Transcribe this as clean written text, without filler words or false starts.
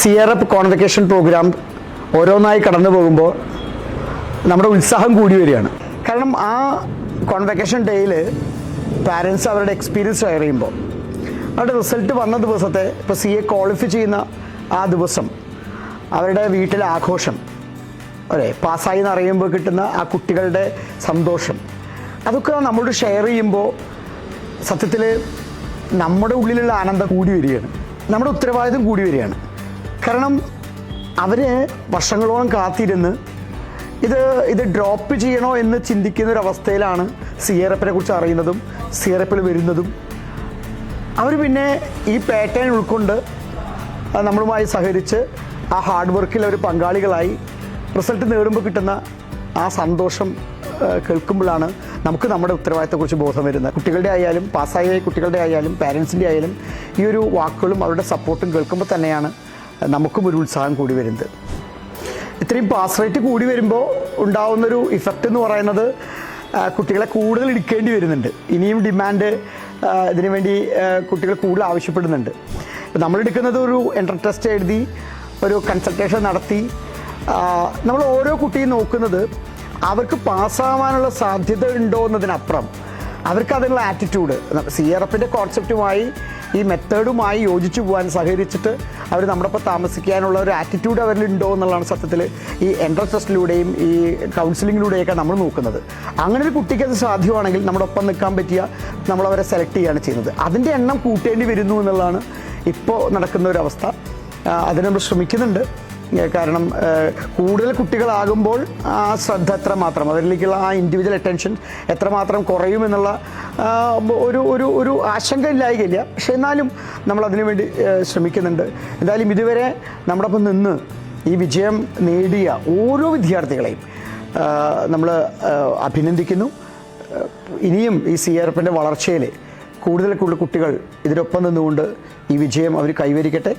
സിയറപ്പ് convocation programme ഓരോന്നായി കടന്നു പോകുമ്പോൾ നമ്മുടെ ഉത്സാഹം കൂടി വരികയാണ്. കാരണം ആ കോൺവെക്കേഷൻ ഡേയിൽ പാരൻസ് അവരുടെ എക്സ്പീരിയൻസ് ഷെയർ ചെയ്യുമ്പോൾ അവരുടെ റിസൾട്ട് വന്ന ദിവസത്തെ ഇപ്പോൾ CA ക്വാളിഫൈ ചെയ്യുന്ന ആ ദിവസം അവരുടെ വീട്ടിലെ ആഘോഷം, അല്ലേ, പാസ്സായി എന്ന് അറിയുമ്പോൾ കിട്ടുന്ന ആ കുട്ടികളുടെ സന്തോഷം, അതൊക്കെ നമ്മളോട് ഷെയർ ചെയ്യുമ്പോൾ സത്യത്തിൽ നമ്മുടെ ഉള്ളിലുള്ള ആനന്ദം കൂടി വരികയാണ്, നമ്മുടെ ഉത്തരവാദിത്വം കൂടി വരികയാണ്. കാരണം അവർ വർഷങ്ങളോളം കാത്തിരുന്ന് ഇത് ഡ്രോപ്പ് ചെയ്യണോ എന്ന് ചിന്തിക്കുന്നൊരവസ്ഥയിലാണ് സിയറപ്പിനെ കുറിച്ച് അറിയുന്നതും സിയറപ്പിൽ വരുന്നതും. അവർ പിന്നെ ഈ പാറ്റേൺ ഉൾക്കൊണ്ട് നമ്മളുമായി സഹകരിച്ച് ആ ഹാർഡ് വർക്കിൽ അവർ പങ്കാളികളായി റിസൾട്ട് നേടുമ്പോൾ കിട്ടുന്ന ആ സന്തോഷം കേൾക്കുമ്പോഴാണ് നമുക്ക് നമ്മുടെ ഉത്തരവാദിത്തത്തെക്കുറിച്ച് ബോധം വരുന്നത്. കുട്ടികളുടെ ആയാലും പാസ്സായ കുട്ടികളുടെ ആയാലും പാരൻസിൻ്റെ ആയാലും ഈ ഒരു വാക്കുകളും അവരുടെ സപ്പോർട്ടും കേൾക്കുമ്പോൾ തന്നെയാണ് നമുക്കും ഒരു ഉത്സാഹം കൂടി വരുന്നത്. ഇത്രയും പാസ് റേറ്റ് കൂടി വരുമ്പോൾ ഉണ്ടാവുന്നൊരു ഇഫക്റ്റ് എന്ന് പറയുന്നത് കുട്ടികളെ കൂടുതൽ എടുക്കേണ്ടി വരുന്നുണ്ട്. ഇനിയും ഡിമാൻഡ് ഇതിനു വേണ്ടി കുട്ടികൾ കൂടുതൽ ആവശ്യപ്പെടുന്നുണ്ട്. നമ്മളെടുക്കുന്നത് ഒരു എൻട്രൻസ് ടെസ്റ്റ് എഴുതി ഒരു കൺസൾട്ടേഷൻ നടത്തി നമ്മൾ ഓരോ കുട്ടിയും നോക്കുന്നത് അവർക്ക് പാസ്സാവാനുള്ള സാധ്യത ഉണ്ടോ എന്നതിനപ്പുറം അവർക്ക് അതിനുള്ള ആറ്റിറ്റ്യൂഡ്, സിയറപ്പിൻ്റെ കോൺസെപ്റ്റുമായി ഈ മെത്തേഡുമായി യോജിച്ചു പോകാൻ സഹകരിച്ചിട്ട് അവർ നമ്മുടെ ഒപ്പം താമസിക്കാനുള്ള ഒരു ആറ്റിറ്റ്യൂഡ് അവരിലുണ്ടോ എന്നുള്ളതാണ് സത്യത്തിൽ ഈ എൻട്രൻസ് ടെസ്റ്റിലൂടെയും ഈ കൗൺസിലിങ്ങിലൂടെയൊക്കെ നമ്മൾ നോക്കുന്നത്. അങ്ങനെ ഒരു കുട്ടിക്ക് അത് സാധ്യമാണെങ്കിൽ നമ്മുടെ ഒപ്പം നിൽക്കാൻ പറ്റിയ നമ്മളവരെ സെലക്ട് ചെയ്യുകയാണ് ചെയ്യുന്നത്. അതിൻ്റെ എണ്ണം കൂട്ടേണ്ടി വരുന്നു എന്നുള്ളതാണ് ഇപ്പോൾ നടക്കുന്ന ഒരു അവസ്ഥ. അതിന് നമ്മൾ ശ്രമിക്കുന്നുണ്ട്. കാരണം കൂടുതൽ കുട്ടികളാകുമ്പോൾ ആ ശ്രദ്ധ എത്രമാത്രം, അവരിലേക്കുള്ള ആ ഇൻഡിവിജ്വൽ അറ്റൻഷൻ എത്രമാത്രം കുറയുമെന്നുള്ള ഒരു ആശങ്ക ഇല്ലായികയില്ല. പക്ഷെ എന്നാലും നമ്മൾ അതിനു വേണ്ടി ശ്രമിക്കുന്നുണ്ട്. എന്തായാലും ഇതുവരെ നമ്മുടെ ഒപ്പം നിന്ന് ഈ വിജയം നേടിയ ഓരോ വിദ്യാർത്ഥികളെയും നമ്മൾ അഭിനന്ദിക്കുന്നു. ഇനിയും ഈ സിയറപ്പിൻ്റെ വളർച്ചയിൽ കൂടുതൽ കുട്ടികൾ ഇതിനൊപ്പം നിന്നുകൊണ്ട് ഈ വിജയം അവർ കൈവരിക്കട്ടെ.